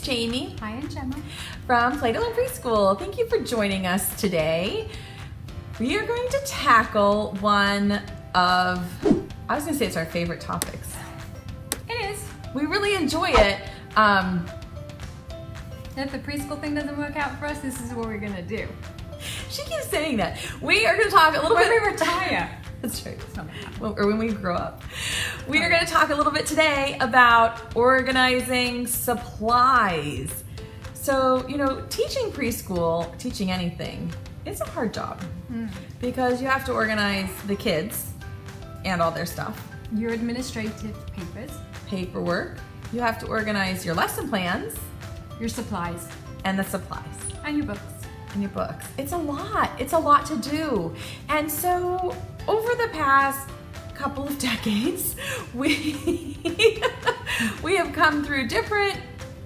Jamie. Hi, I'm Gemma. From Play to Learn Preschool. Thank you for joining us today. We are going to tackle one of, I was going to say it's our favorite topics. It is. We really enjoy it. If the preschool thing doesn't work out for us, this is what we're going to do. She keeps saying that. We are going to talk a little bit. When we retire. That's right. It's not gonna happen. Or when we grow up. We are going to talk a little bit today about organizing supplies. So, teaching preschool, teaching anything, it's a hard job because you have to organize the kids and all their stuff. Your administrative papers. Paperwork. You have to organize your lesson plans. Your supplies. And the supplies. And your books. And your books. It's a lot. It's a lot to do. And so over the past couple of decades, we have come through different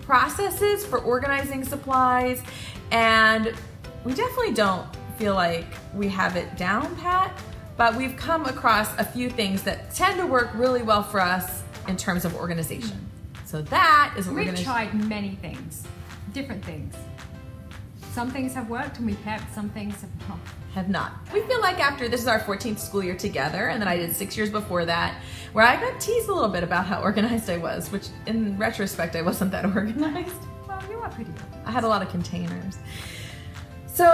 processes for organizing supplies, and we definitely don't feel like we have it down pat, but we've come across a few things that tend to work really well for us in terms of organization. So that is what we're going to... We've tried many things, different things. Some things have worked and we've kept, some things have not. We feel like after this is our 14th school year together, and then I did 6 years before that, where I got teased a little bit about how organized I was, which in retrospect, I wasn't that organized. Well, you are pretty good. I had a lot of containers. So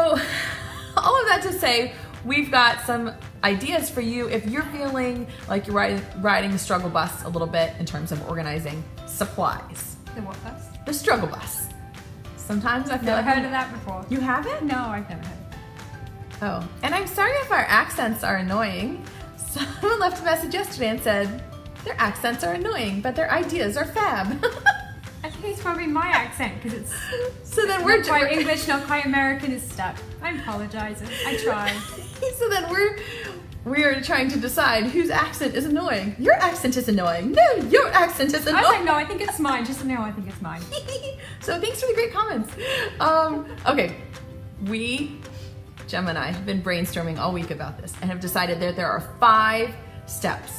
all of that to say, we've got some ideas for you if you're feeling like you're riding the struggle bus a little bit in terms of organizing supplies. The what bus? The struggle bus. Sometimes I feel Never like heard of that before. You haven't? No, I've never heard of that. Oh, and I'm sorry if our accents are annoying. Someone left a message yesterday and said their accents are annoying, but their ideas are fab. I think it's probably my accent because it's So then not quite English, not quite American, is stuck. I'm apologizing. I try. So then we are trying to decide whose accent is annoying. Your accent is annoying. No, your accent is annoying. I was like, no, I think it's mine. Just no, I think it's mine. So thanks for the great comments. Okay, Gemma and I have been brainstorming all week about this and have decided that there are 5 steps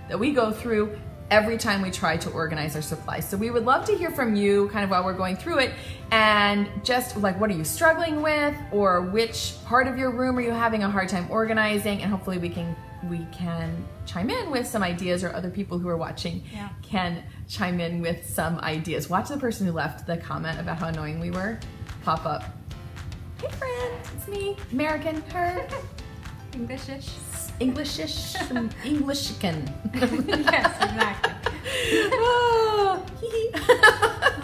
that we go through every time we try to organize our supplies. So we would love to hear from you kind of while we're going through it, and just like, what are you struggling with, or which part of your room are you having a hard time organizing, and hopefully we can chime in with some ideas, or other people who are watching can chime in with some ideas. Watch the person who left the comment about how annoying we were pop up. Hey friend, it's me, American, her. Englishish. Englishish, Englishican. Yes, exactly. Oh,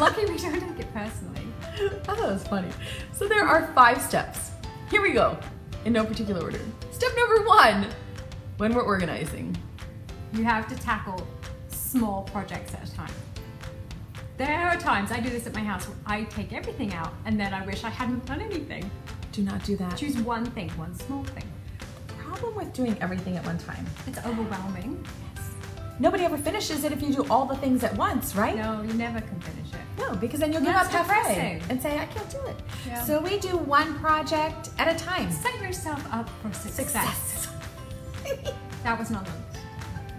Lucky we don't take it personally. I thought it was funny. So there are 5 steps. Here we go, in no particular order. Step number 1, when we're organizing. You have to tackle small projects at a time. There are times, I do this at my house, where I take everything out and then I wish I hadn't done anything. Do not do that. Choose one thing, one small thing. Problem with doing everything at one time. It's overwhelming. Yes. Nobody ever finishes it if you do all the things at once, right? No, you never can finish it. No, because then you'll give That's up halfway depressing. and say, I can't do it. Yeah. So we do one project at a time. Set yourself up for success. That was not the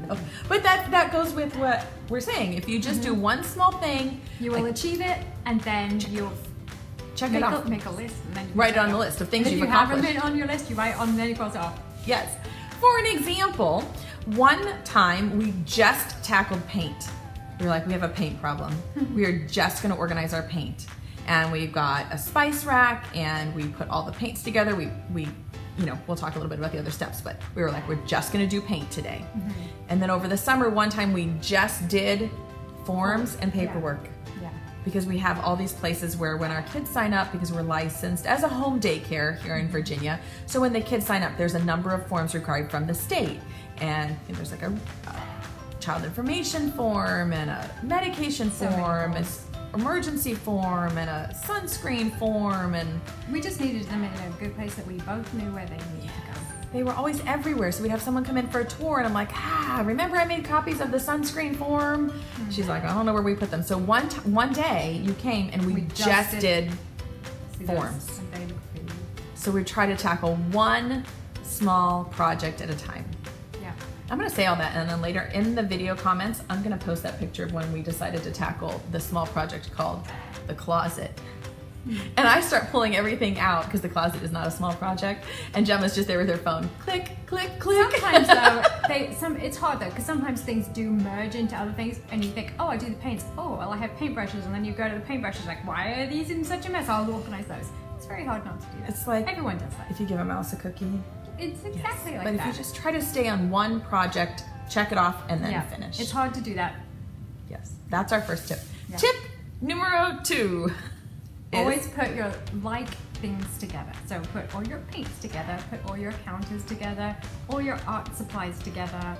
No. But that goes with what we're saying. If you just do one small thing, You will achieve it, and then you'll check it off. make a list, and then you Write it check on the list of things If you've you haven't accomplished. been on your list, you write on, then you cross it off. Yes. For an example, one time we just tackled paint. We were like, we have a paint problem. We are just going to organize our paint. And we've got a spice rack, and we put all the paints together. We'll talk a little bit about the other steps, but we were like, we're just going to do paint today. And then over the summer, one time we just did forms and paperwork. Yeah. Because we have all these places where when our kids sign up, because we're licensed as a home daycare here in Virginia, so when the kids sign up, there's a number of forms required from the state. And there's like a child information form, and a medication form, and emergency form, and a sunscreen form, and We just needed them in a good place that we both knew where they needed to go. they were always everywhere. So we'd have someone come in for a tour, and I'm like, remember I made copies of the sunscreen form? She's like, I don't know where we put them. So one day you came and we just did forms. And they look for you. So we try to tackle one small project at a time. Yeah. I'm gonna say all that, and then later in the video comments, I'm gonna post that picture of when we decided to tackle the small project called the closet. And I start pulling everything out because the closet is not a small project, and Gemma's just there with her phone. Click, click, click. Sometimes though, it's hard though, because sometimes things do merge into other things, and you think, oh, I do the paints. Oh, well, I have paintbrushes, and then you go to the paintbrushes, like, why are these in such a mess? I'll organize those. It's very hard not to do that. It's like everyone does that. if you give a mouse a cookie. It's exactly like but that. But if you just try to stay on one project, check it off, and then finish. It's hard to do that. Yes, that's our first tip. Yeah. Tip numero 2. Always put your like things together. So put all your paints together, put all your counters together, all your art supplies together.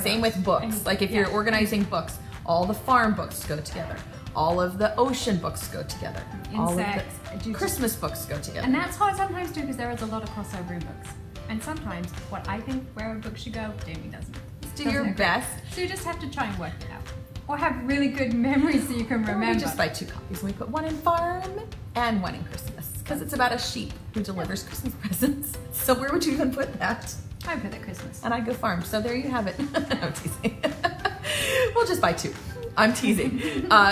Same with books. Like if you're organizing books, all the farm books go together. All of the ocean books go together. Insects. All of the Christmas books go together. And that's hard sometimes too, because there is a lot of crossover in books. And sometimes what I think where a book should go, Jamie doesn't. Just do your best. So you just have to try and work it out. Or have really good memories so you can remember. Or we just buy 2 copies. We put one in farm and one in Christmas. Because it's about a sheep who delivers Christmas presents. So where would you even put that? I put it Christmas. And I go farm. So there you have it. I'm teasing. We'll just buy 2. I'm teasing.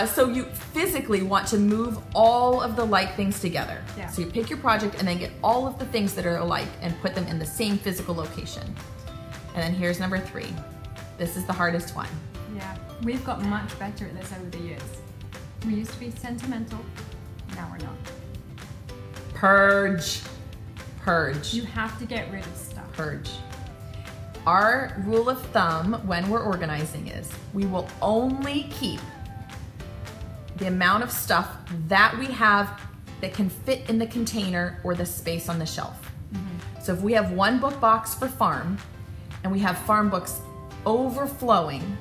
So you physically want to move all of the like things together. Yeah. So you pick your project and then get all of the things that are alike and put them in the same physical location. And then here's number 3. This is the hardest one. Yeah, we've got much better at this over the years. We used to be sentimental, now we're not. Purge. Purge. You have to get rid of stuff. Purge. Our rule of thumb when we're organizing is we will only keep the amount of stuff that we have that can fit in the container or the space on the shelf. Mm-hmm. So if we have 1 book box for farm and we have farm books overflowing,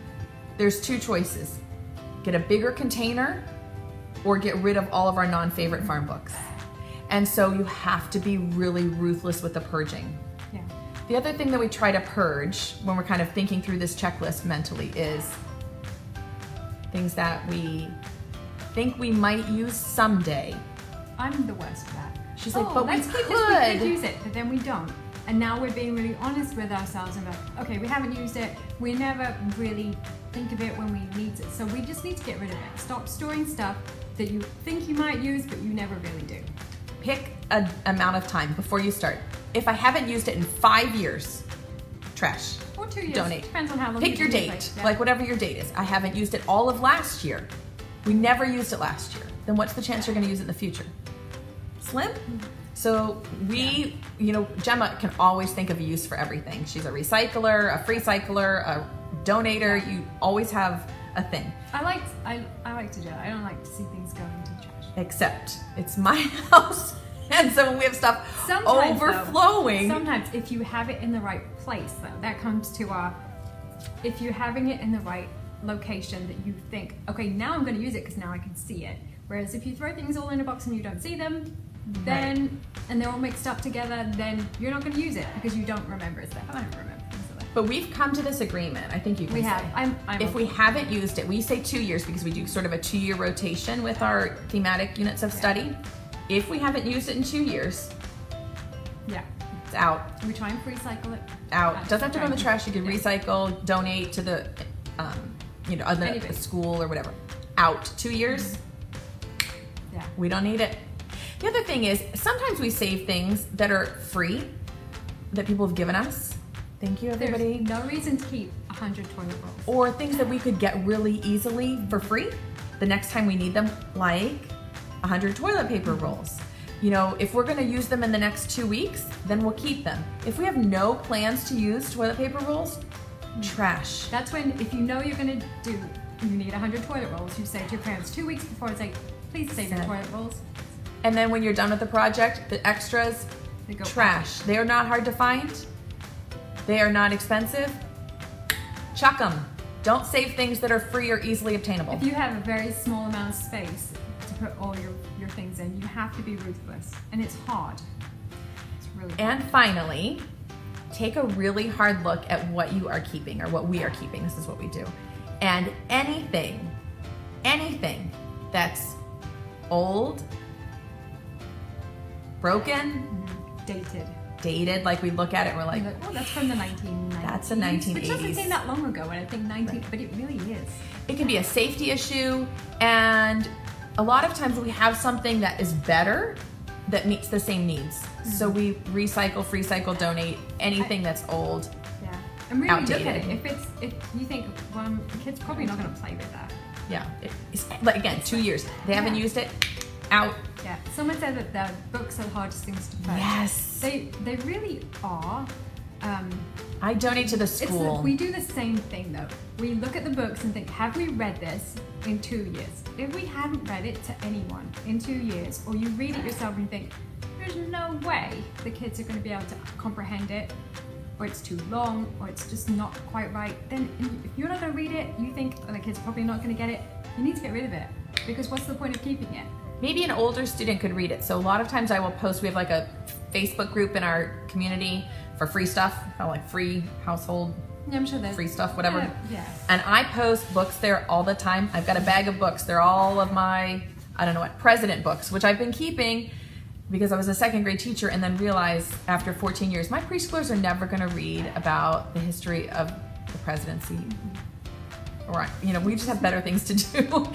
there's 2 choices. Get a bigger container or get rid of all of our non-favorite farm books. And so you have to be really ruthless with the purging. Yeah. The other thing that we try to purge when we're kind of thinking through this checklist mentally is things that we think we might use someday. I'm the worst for that. She's like, but let's we keep could. this, we could use it, but then we don't. And now we're being really honest with ourselves and like, okay, we haven't used it. We never really think of it when we need it. So we just need to get rid of it. Stop storing stuff that you think you might use, but you never really do. Pick an amount of time before you start. If I haven't used it in 5 years, trash. Or 2 years. Donate. Depends on how long. Pick your date, like whatever your date is. I haven't used it all of last year. We never used it last year. Then what's the chance you're going to use it in the future? Slim? So we, Gemma can always think of a use for everything. She's a recycler, a free cycler, a donator. You always have a thing. I like to do it. I don't like to see things go into the trash. Except it's my house. And so when we have stuff overflowing. Sometimes if you have it in the right place, though, that comes to if you're having it in the right location that you think, okay, now I'm going to use it because now I can see it. Whereas if you throw things all in a box and you don't see them, then, and they're all mixed up together, then you're not going to use it because you don't remember it's there. I don't remember things are there. But we've come to this agreement, I think you can say. We have. If we haven't used it, we say 2 years because we do sort of a 2-year rotation with our thematic units of study. If we haven't used it in 2 years, it's out. We try and recycle it. Out. Doesn't have to go in the trash. You can recycle, donate to the, a school or whatever. Out. 2 years. Yeah. We don't need it. The other thing is sometimes we save things that are free that people have given us. Thank you, everybody. There's no reason to keep 100 toilet rolls. Or things that we could get really easily for free the next time we need them, like 100 toilet paper rolls. If we're going to use them in the next 2 weeks, then we'll keep them. If we have no plans to use toilet paper rolls, trash. That's when, if you know you're going to you need 100 toilet rolls, you say to your parents 2 weeks before, it's like, please save your toilet rolls. And then when you're done with the project, the extras, they go trash. They are not hard to find. They are not expensive. Chuck them. Don't save things that are free or easily obtainable. If you have a very small amount of space to put all your things in, you have to be ruthless. And it's hard. It's really hard. And finally, take a really hard look at what you are keeping or what we are keeping. This is what we do. And anything that's old, broken, dated. Like we look at it, we're like, oh, that's from the 1990s. That's the 1980s. Which doesn't seem that long ago, and I think but it really is. It can be a safety issue, and a lot of times we have something that is better that meets the same needs. So we recycle, free cycle, donate anything that's old. Yeah, and really outdated. look at it. If you think, well, the kid's probably not going to play with that. Yeah, it's like again, 2 years. They haven't used it. Out. Yeah. Someone said that the books are the hardest things to purge. Yes. They really are. I donate to the school. We do the same thing though. We look at the books and think, have we read this in 2 years? If we haven't read it to anyone in 2 years, or you read it yourself and you think, there's no way the kids are going to be able to comprehend it, or it's too long, or it's just not quite right, then if you're not going to read it, you think, oh, the kids are probably not going to get it, you need to get rid of it. Because what's the point of keeping it? Maybe an older student could read it. So a lot of times I will post, we have like a Facebook group in our community for free stuff, kind of like free household, Yeah, I'm sure there's free stuff, whatever. Yeah. And I post books there all the time. I've got a bag of books. They're all of my, I don't know what, president books, which I've been keeping because I was a second grade teacher and then realized after 14 years, my preschoolers are never going to read about the history of the presidency. Or, you know, we just have better things to do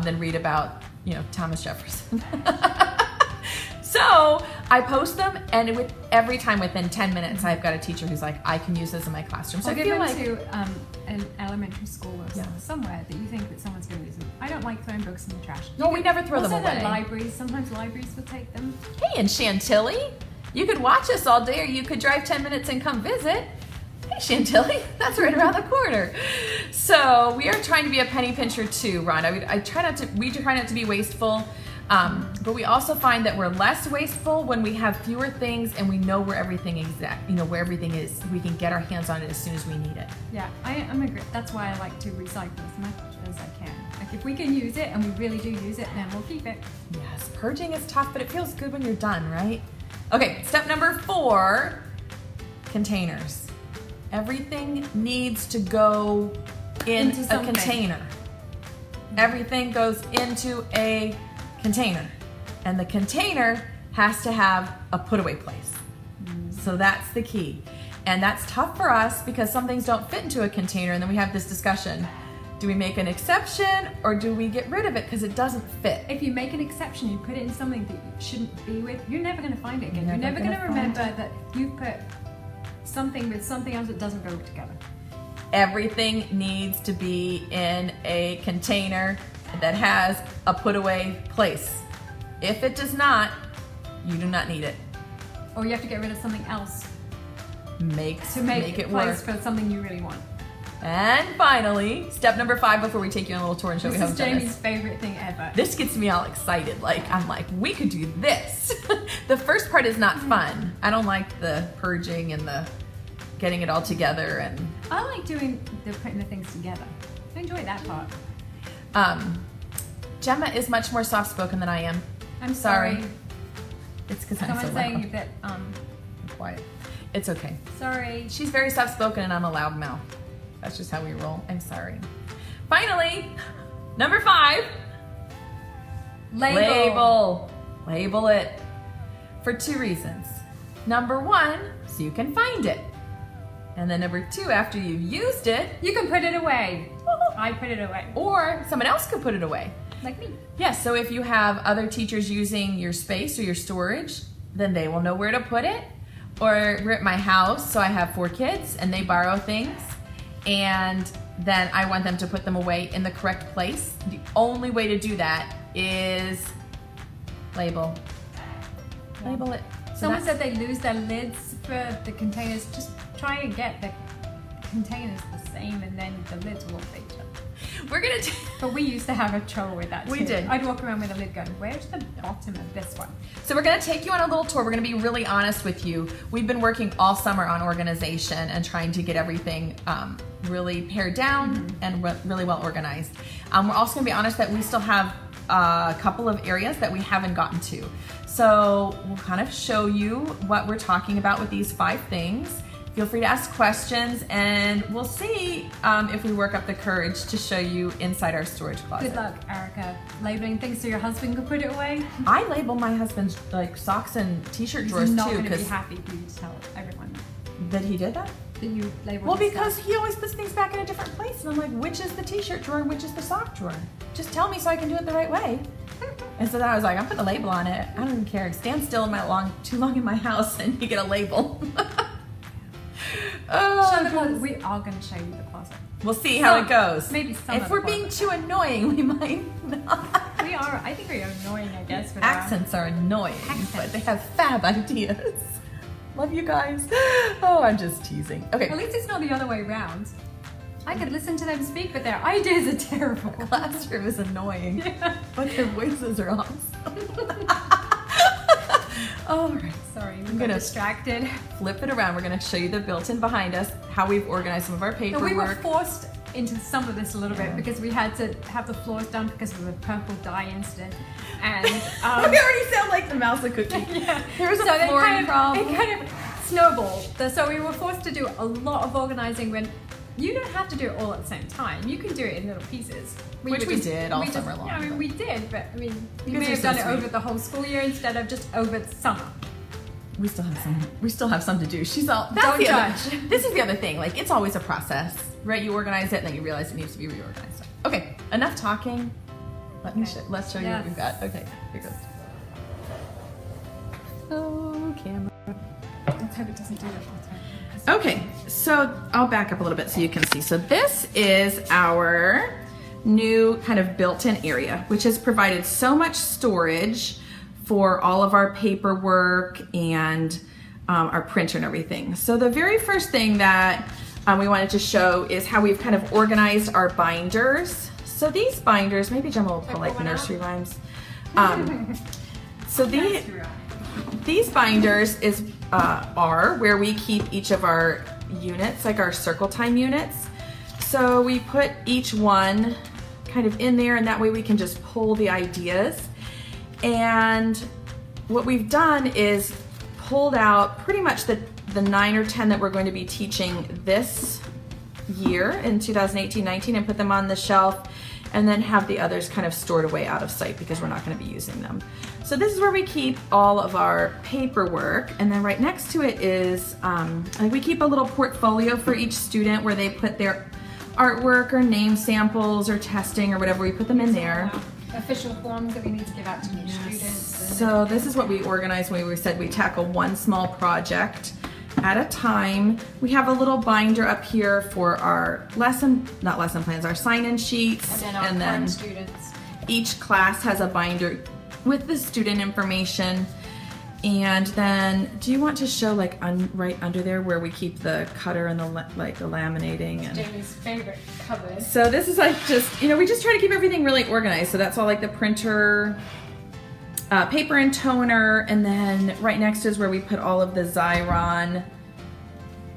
than read about, you know, Thomas Jefferson. So I post them, and every time within 10 minutes, I've got a teacher who's like, I can use this in my classroom. So Have I you feel been like to an elementary school or somewhere that you think that someone's going to use them? I don't like throwing books in the trash. No, we never throw them Also, away. the libraries, sometimes libraries will take them. Hey, and Chantilly, you could watch us all day, or you could drive 10 minutes and come visit. Hey, Chantilly, that's right around the corner. So we are trying to be a penny pincher too, Ron. We try not to be wasteful, but we also find that we're less wasteful when we have fewer things and we know where everything where everything is. We can get our hands on it as soon as we need it. Yeah, I'm agree. That's why I like to recycle as much as I can. Like if we can use it and we really do use it, then we'll keep it. Yes, purging is tough, but it feels good when you're done, right? Okay, step number 4, containers. Everything needs to go into a container. Everything goes into a container. And the container has to have a put away place. So that's the key. And that's tough for us because some things don't fit into a container, and then we have this discussion. Do we make an exception or do we get rid of it because it doesn't fit? If you make an exception, you put it in something that you shouldn't be with, you're never going to find it again. You're never going to remember that you put something with something else that doesn't go together. Everything needs to be in a container that has a put away place. If it does not, you do not need it. Or you have to get rid of something else Make it work. place for something you really want. And finally, step number 5 before we take you on a little tour and show This you how is we've done Jamie's favorite thing ever. This gets me all excited. I'm like, we could do this. The first part is not fun. I don't like the purging and the getting it all together. And I like putting the things together. I enjoy that part. Gemma is much more soft-spoken than I am. I'm sorry. It's because I'm Someone's so loud. saying that, I'm quiet. It's okay. sorry. She's very soft-spoken and I'm a loud mouth. That's just how we roll. I'm sorry. Finally, number 5. Label it for 2 reasons. Number 1, so you can find it. And then number 2, after you've used it, You can put it away. I put it away. or someone else could put it away. Like me. Yes, so if you have other teachers using your space or your storage, then they will know where to put it. Or we're at my house, so I have 4 kids and they borrow things. And then I want them to put them away in the correct place. The only way to do that is label. Label it. So Someone that's- said they lose their lids for the containers. Just try and get the containers the same, and then the lids will all fit each other. we're gonna But we used to have a trouble with that too. We did. I'd walk around with a lid going, where's the bottom of this one? So we're gonna take you on a little tour. We're gonna be really honest with you. We've been working all summer on organization and trying to get everything really pared down and really well organized. We're also gonna be honest that we still have a couple of areas that we haven't gotten to. So we'll kind of show you what we're talking about with these 5 things. Feel free to ask questions, and we'll see if we work up the courage to show you inside our storage closet. Good luck, Erica, labeling things so your husband can put it away. I label my husband's like socks and t-shirt drawers He's too. not going to be happy for you to tell everyone that he did that. That you labeled. Well, because he always puts things back in a different place, and I'm like, which is the t-shirt drawer and which is the sock drawer? Just tell me so I can do it the right way. And so then I was like, I'm putting a label on it. I don't even care. Stand still too long in my house, and you get a label. We are going to show you the closet. We'll see how it goes. Maybe some. If we're being too annoying, we might not. We are. I think we are annoying. I guess. Accents are annoying, but they have fab ideas. Love you guys. Oh, I'm just teasing. Okay. At least it's not the other way around. I could listen to them speak, but their ideas are terrible. Classroom is annoying, Yeah. but their voices are awesome. All right. Sorry, we got distracted. Flip it around. We're going to show you the built-in behind us, how we've organized some of our paperwork. We were forced into some of this a little bit because we had to have the floors done because of the purple dye incident. And we already sound like the mouse and cookie. Yeah. There was a flooring problem. It kind of snowballed. So we were forced to do a lot of organizing when you don't have to do it all at the same time. You can do it in little pieces. Which we did all summer long. Yeah, I mean, we did, but I mean, you Because may have you're done so it sweet. over the whole school year instead of just over the summer. We still have some to do. She's all. Don't the judge. This is the other thing. Like, it's always a process, right? You organize it, and then you realize it needs to be reorganized. Okay, enough talking. Let's show you what we've got. Okay, here goes. Oh, camera. Let's hope it doesn't do that all the time. Okay, so I'll back up a little bit so you can see. So this is our new kind of built-in area, which has provided so much storage for all of our paperwork and our printer and everything. So the very first thing that we wanted to show is how we've kind of organized our binders. So these binders, maybe Gemma will pull like nursery rhymes. So these binders are where we keep each of our units, like our circle time units. So we put each one kind of in there, and that way we can just pull the ideas. And what we've done is pulled out pretty much the 9 or 10 that we're going to be teaching this year in 2018-19 and put them on the shelf, and then have the others kind of stored away out of sight because we're not going to be using them. So this is where we keep all of our paperwork, and then right next to it is we keep a little portfolio for each student where they put their artwork or name samples or testing or whatever. We put them in there. Official forms that we need to give out to new students. So this is what we organized when we said we tackle one small project at a time. We have a little binder up here for our not lesson plans, our sign-in sheets. And then our current students. Each class has a binder with the student information. And then, do you want to show like right under there where we keep the cutter and the laminating? And Jamie's favorite cupboard. so this is like just, we just try to keep everything really organized. So that's all like the printer, paper and toner, and then right next is where we put all of the Xyron,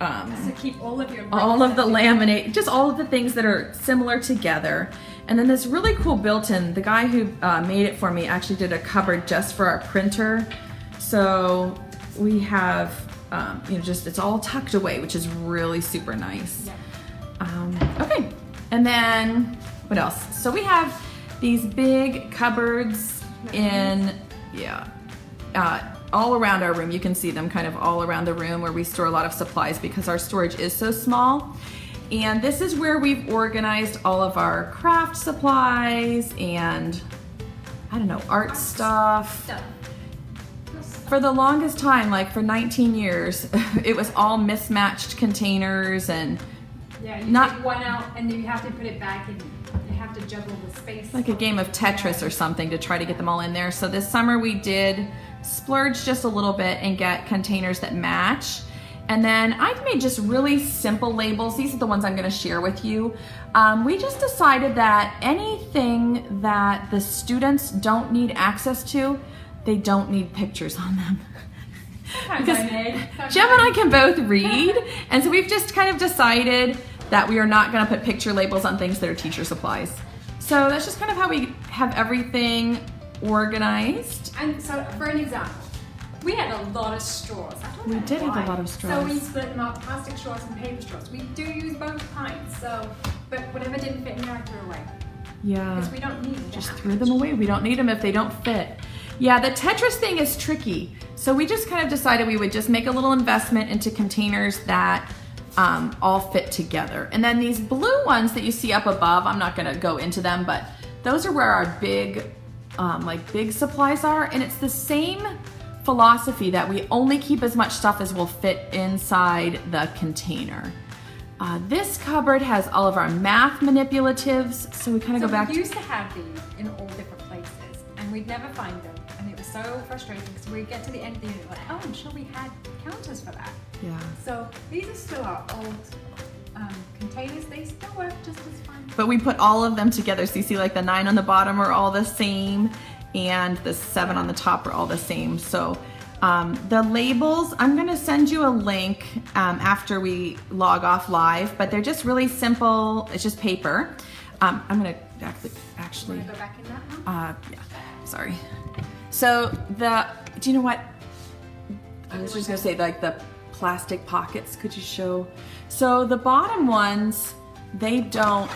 So keep all of your all of the laminate, just all of the things that are similar together. And then this really cool built-in, the guy who made it for me actually did a cupboard just for our printer. So we have, just it's all tucked away, which is really super nice. Yep. Okay, and then what else? So we have these big cupboards all around our room. You can see them kind of all around the room where we store a lot of supplies because our storage is so small. And this is where we've organized all of our craft supplies and, art stuff. For the longest time, like for 19 years, it was all mismatched containers and you take one out and then you have to put it back and you have to juggle the space. like a game of Tetris or something to try to get them all in there. So this summer we did splurge just a little bit and get containers that match. And then I've made just really simple labels. These are the ones I'm going to share with you. We just decided that anything that the students don't need access to, they don't need pictures on them. Because Jem and I can both read, and so we've just kind of decided that we are not going to put picture labels on things that are teacher supplies. So that's just kind of how we have everything organized. And so, for an example, We had a lot of straws. I don't We know did have a why. lot of straws. So we split them up, plastic straws and paper straws. We do use both kinds, so, but whatever didn't fit in there, I threw away. Yeah. Because we don't need them. Just threw them away. We don't need them if they don't fit. Yeah, the Tetris thing is tricky. So we just kind of decided we would just make a little investment into containers that all fit together. And then these blue ones that you see up above, I'm not gonna go into them, but those are where our big, big supplies are. And it's the same philosophy that we only keep as much stuff as will fit inside the container. This cupboard has all of our math manipulatives, so we kind of go back We used to have these in all different places, and we'd never find them, and it was so frustrating because we'd get to the end of the unit like, oh, I'm sure we had counters for that. Yeah. So these are still our old containers. They still work just as fine. But we put all of them together, so you see like the 9 on the bottom are all the same, and the 7 on the top are all the same. So the labels, I'm gonna send you a link after we log off live, but they're just really simple. It's just paper. I'm gonna actually Wanna go back in that one? yeah, sorry. So do you know what? I was just gonna say like the plastic pockets, could you show? So the bottom ones, they don't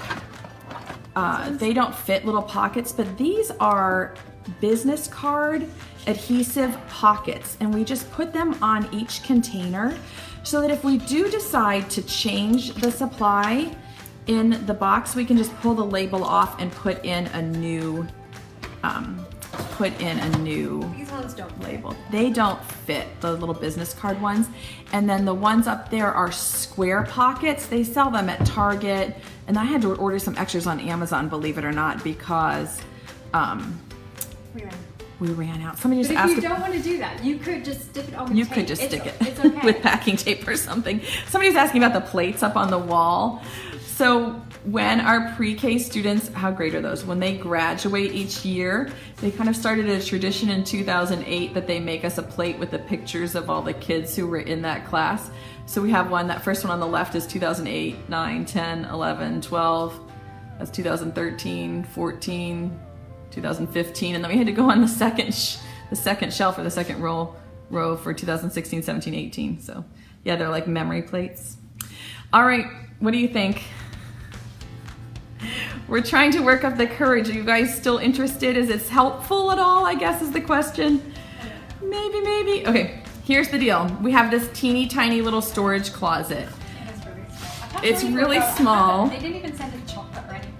fit little pockets, but these are business card adhesive pockets, and we just put them on each container so that if we do decide to change the supply in the box, we can just pull the label off and put in a new These ones don't label. They don't fit, the little business card ones. And then the ones up there are square pockets. They sell them at Target, and I had to order some extras on Amazon, believe it or not, because we ran out. Somebody just But asked if you don't want to do that, you could just stick it on with you tape. could just stick it It's okay. with packing tape or something. Somebody's asking about the plates up on the wall. So when our pre-K students, how great are those? When they graduate each year, they kind of started a tradition in 2008 that they make us a plate with the pictures of all the kids who were in that class. So we have one, that first one on the left is 2008, 9, 10, 11, 12. That's 2013, 14, 2015, and then we had to go on the second shelf or the second row for 2016, 17, 18. So yeah, they're like memory plates. All right, what do you think? We're trying to work up the courage. Are you guys still interested? Is it helpful at all, I guess is the question. Maybe. Okay, here's the deal. We have this teeny tiny little storage closet. It's really small. They didn't even send a chocolate or anything.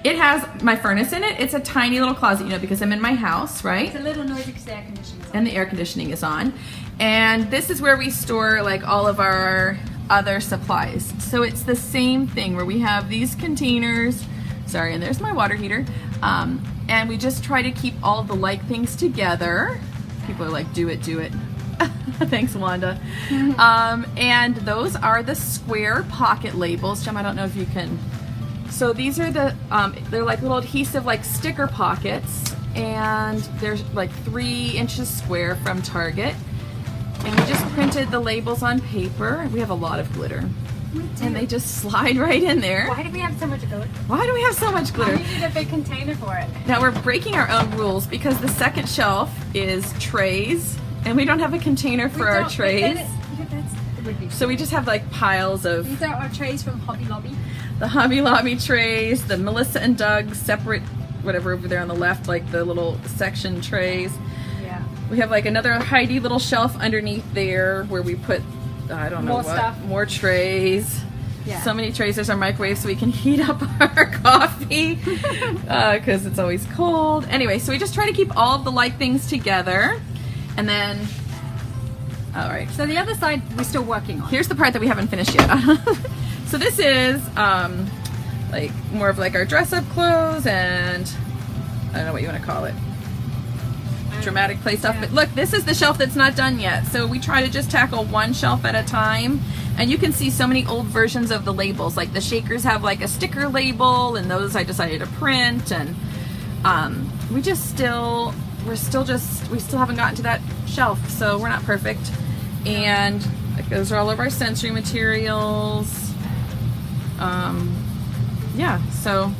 It has my furnace in it. It's a tiny little closet, because I'm in my house, right? It's a little noisy because the air conditioning is on. And the air conditioning is on. And this is where we store like all of our other supplies. So it's the same thing where we have these containers. Sorry, and there's my water heater. And we just try to keep all the like things together. People are like, do it. Thanks, Wanda. And those are the square pocket labels. Jem, I don't know if you can. So these are the, they're like little adhesive like sticker pockets, and they're like 3 inches square from Target. And we just printed the labels on paper. We have a lot of glitter. And they just slide right in there. Why do we have so much glitter? Why do we have so much glitter? We need a big container for it. Now we're breaking our own rules because the second shelf is trays, and we don't have a container for our trays. So we just have like piles of... These are our trays from Hobby Lobby. The Hobby Lobby trays, the Melissa and Doug separate, whatever over there on the left, like the little section trays. Yeah. We have like another Heidi little shelf underneath there where we put, I don't know More what, stuff. more trays. Yeah. So many trays. There's our microwave so we can heat up our coffee because it's always cold. Anyway, so we just try to keep all of the like things together. And then, all right. So the other side we're still working on. Here's the part that we haven't finished yet. So this is like more of like our dress-up clothes and I don't know what you want to call it. Dramatic play stuff. Yeah. But look, this is the shelf that's not done yet. So we try to just tackle one shelf at a time. And you can see so many old versions of the labels. Like the shakers have like a sticker label, and those I decided to print. And we still haven't gotten to that shelf. So we're not perfect. And like, those are all of our sensory materials. Yeah, so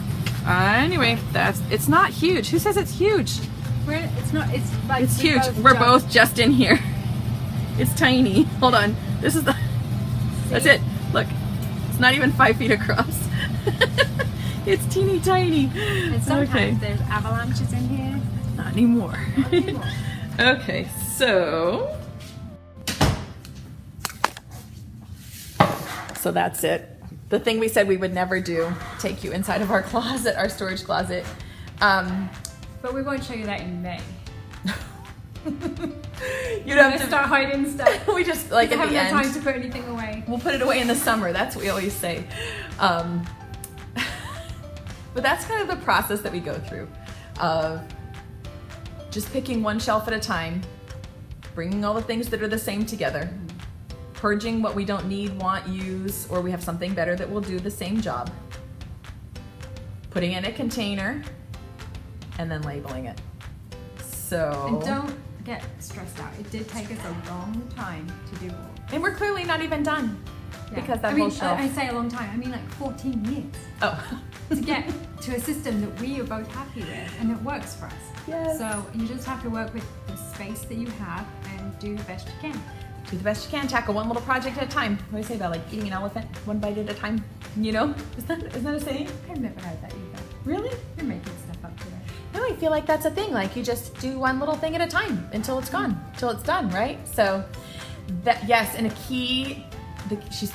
anyway, it's not huge. Who says it's huge? It's not. It's like It's huge. We're both just in here. It's tiny. Hold on. This is the. That's it. Look, it's not even 5 feet across. It's teeny tiny. And sometimes there's avalanches in here. Not anymore. Not anymore. Okay, so that's it. The thing we said we would never do, take you inside of our closet, our storage closet. But we won't show you that in May. You'd have to start hiding stuff. We just like We at the haven't end. had time to put anything away. We'll put it away in the summer. That's what we always say. But that's kind of the process that we go through of just picking one shelf at a time, bringing all the things that are the same together, purging what we don't need, want, use, or we have something better that will do the same job, putting in a container, and then labeling it. So. And don't get stressed out. It did take us a long time to do all. And we're clearly not even done. Yeah. Because that I mean, whole shelf. I say a long time. I mean like 14 years Oh. to get to a system that we are both happy with and that works for us. Yes. So you just have to work with the space that you have and do the best you can. Do the best you can. Tackle one little project at a time. What do I say about like eating an elephant? One bite at a time. You know? Isn't that a saying? I've never heard that either. Really? You're making stuff up today. No, I feel like that's a thing. Like you just do one little thing at a time until it's gone, until it's done, right? So that, yes, and a key,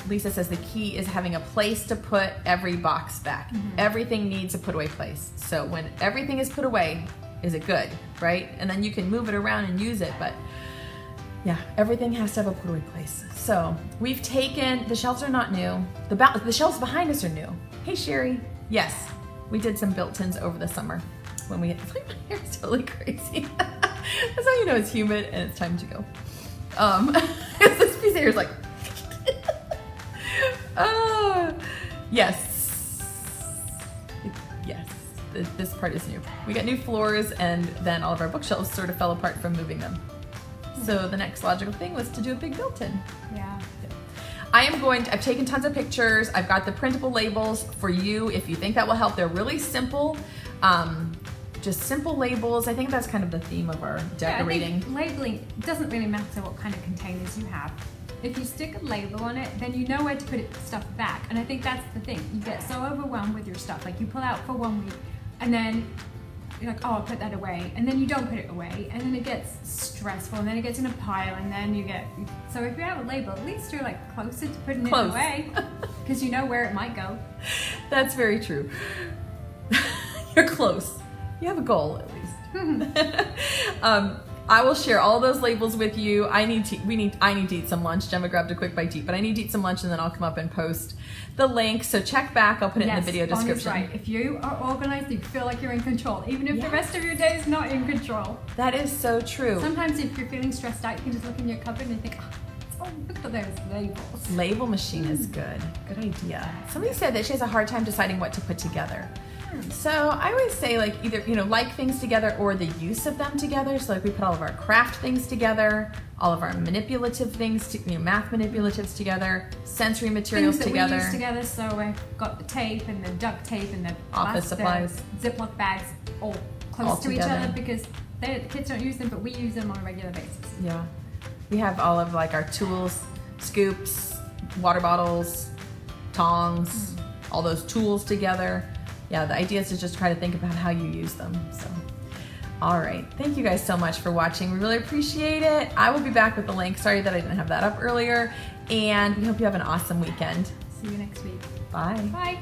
Lisa says the key is having a place to put every box back. Mm-hmm. Everything needs a put away place. So when everything is put away, is it good, right? And then you can move it around and use it, but yeah, everything has to have a put away place. So we've taken, the shelves are not new. The shelves behind us are new. Hey Sherry, yes, we did some built-ins over the summer when my hair's totally crazy. That's how you know it's humid and it's time to go. This piece of hair is like, yes, yes, this part is new. We got new floors and then all of our bookshelves sort of fell apart from moving them. So the next logical thing was to do a big built-in. Yeah. I've taken tons of pictures. I've got the printable labels for you if you think that will help. They're really simple, just simple labels. I think that's kind of the theme of our decorating. Yeah, I think labeling doesn't really matter what kind of containers you have. If you stick a label on it, then you know where to put stuff back. And I think that's the thing. You get so overwhelmed with your stuff. Like you pull out for 1 week and then you're like, oh, I'll put that away. And then you don't put it away. And then it gets stressful and then it gets in a pile and then you get, so if you have a label, at least you're like closer to putting it away because you know where it might go. That's very true. You're close. You have a goal at least. I will share all those labels with you. I need to eat some lunch. Gemma grabbed a quick bite to eat, but I need to eat some lunch and then I'll come up and post the link. So check back. I'll put it in the video description. Right. If you are organized, you feel like you're in control, even if the rest of your day is not in control. That is so true. Sometimes if you're feeling stressed out, you can just look in your cupboard and think, oh, look at those labels. Label machine is good. Good idea. Somebody said that she has a hard time deciding what to put together. So I always say like either, like things together or the use of them together. So like we put all of our craft things together, all of our manipulative things, math manipulatives together, sensory materials things that together. We use together. So I've got the tape and the duct tape and the office supplies, Ziploc bags all close all to together. each other because the kids don't use them, but we use them on a regular basis. Yeah. We have all of like our tools, scoops, water bottles, tongs, all those tools together. Yeah, the idea is to just try to think about how you use them. So, all right. Thank you guys so much for watching. We really appreciate it. I will be back with the link. Sorry that I didn't have that up earlier. And we hope you have an awesome weekend. See you next week. Bye. Bye.